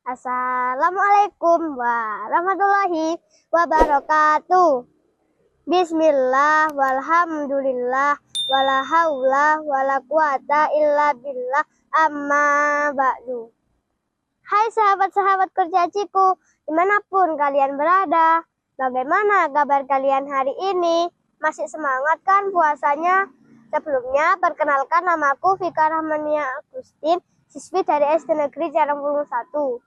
Assalamualaikum warahmatullahi wabarakatuh. Bismillah walhamdulillah wala haula wala quwata illa billah amma ba'du. Hai sahabat-sahabat kurcaciku, dimanapun kalian berada, bagaimana kabar kalian hari ini? Masih semangat kan puasanya? Sebelumnya, perkenalkan namaku Fika Rahmania Agustin, siswi dari SD Negeri Carangbulung 1.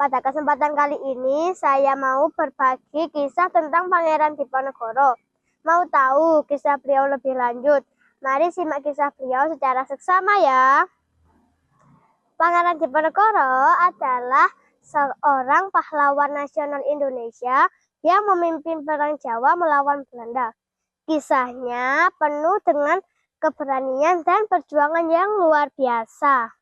Pada kesempatan kali ini, saya mau berbagi kisah tentang Pangeran Diponegoro. Mau tahu kisah beliau lebih lanjut? Mari simak kisah beliau secara seksama ya. Pangeran Diponegoro adalah seorang pahlawan nasional Indonesia yang memimpin Perang Jawa melawan Belanda. Kisahnya penuh dengan keberanian dan perjuangan yang luar biasa.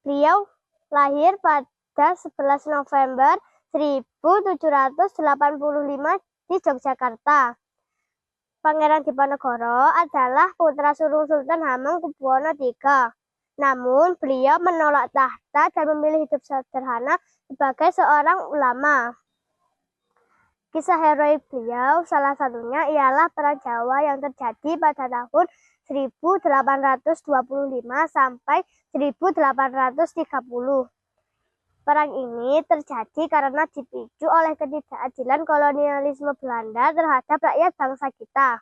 Beliau lahir pada 11 November 1785 di Yogyakarta. Pangeran Diponegoro adalah putra sulung Sultan Hamengkubuwono III. Namun, beliau menolak tahta dan memilih hidup sederhana sebagai seorang ulama. Kisah heroik beliau salah satunya ialah Perang Jawa yang terjadi pada tahun 1825 sampai 1830. Perang ini terjadi karena dipicu oleh ketidakadilan kolonialisme Belanda terhadap rakyat bangsa kita.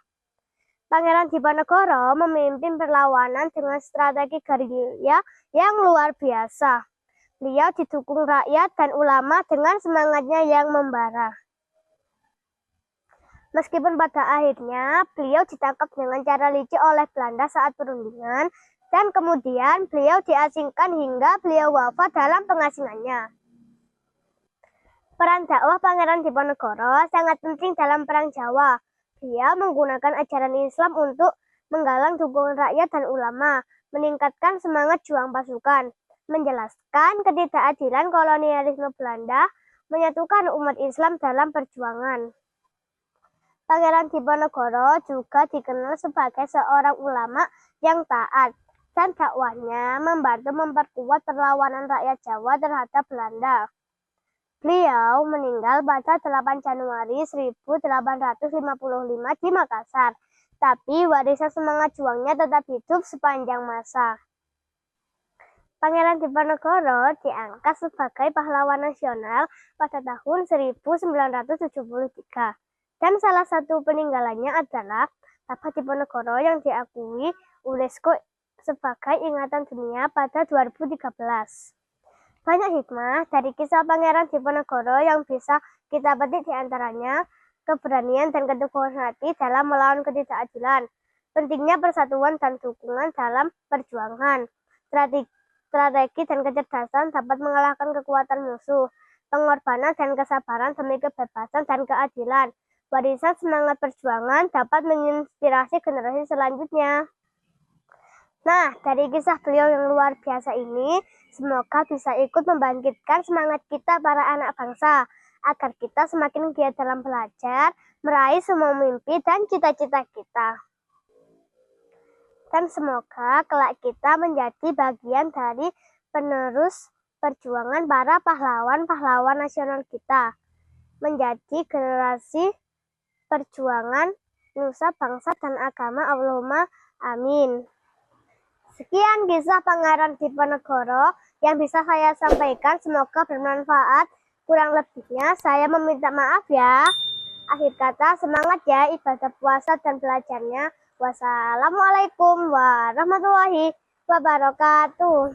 Pangeran Diponegoro memimpin perlawanan dengan strategi gerilya yang luar biasa. Beliau didukung rakyat dan ulama dengan semangatnya yang membara. Meskipun pada akhirnya beliau ditangkap dengan cara licik oleh Belanda saat perundingan, dan kemudian beliau diasingkan hingga beliau wafat dalam pengasingannya. Peran dakwah Pangeran Diponegoro sangat penting dalam Perang Jawa. Beliau menggunakan ajaran Islam untuk menggalang dukungan rakyat dan ulama, meningkatkan semangat juang pasukan, menjelaskan ketidakadilan kolonialisme Belanda, menyatukan umat Islam dalam perjuangan. Pangeran Diponegoro juga dikenal sebagai seorang ulama yang taat, dan dakwahnya membantu memperkuat perlawanan rakyat Jawa terhadap Belanda. Beliau meninggal pada 8 Januari 1855 di Makassar, tapi warisan semangat juangnya tetap hidup sepanjang masa. Pangeran Diponegoro diangkat sebagai pahlawan nasional pada tahun 1973, dan salah satu peninggalannya adalah Tapak Diponegoro yang diakui UNESCO sebagai ingatan dunia pada 2013. Banyak hikmah dari kisah Pangeran Diponegoro yang bisa kita petik diantaranya keberanian dan keteguhan hati dalam melawan ketidakadilan, pentingnya persatuan dan dukungan dalam perjuangan, strategi dan kecerdasan dapat mengalahkan kekuatan musuh, pengorbanan dan kesabaran demi kebebasan dan keadilan, warisan semangat perjuangan dapat menginspirasi generasi selanjutnya. Nah, dari kisah beliau yang luar biasa ini, semoga bisa ikut membangkitkan semangat kita para anak bangsa, agar kita semakin giat dalam belajar, meraih semua mimpi dan cita-cita kita. Dan semoga kelak kita menjadi bagian dari penerus perjuangan para pahlawan-pahlawan nasional kita, menjadi generasi perjuangan nusa bangsa dan agama. Allahumma amin. Sekian kisah Pangeran Diponegoro yang bisa saya sampaikan, semoga bermanfaat. Kurang lebihnya saya meminta maaf ya. Akhir kata, semangat ya ibadah puasa dan belajarnya. Wassalamualaikum warahmatullahi wabarakatuh.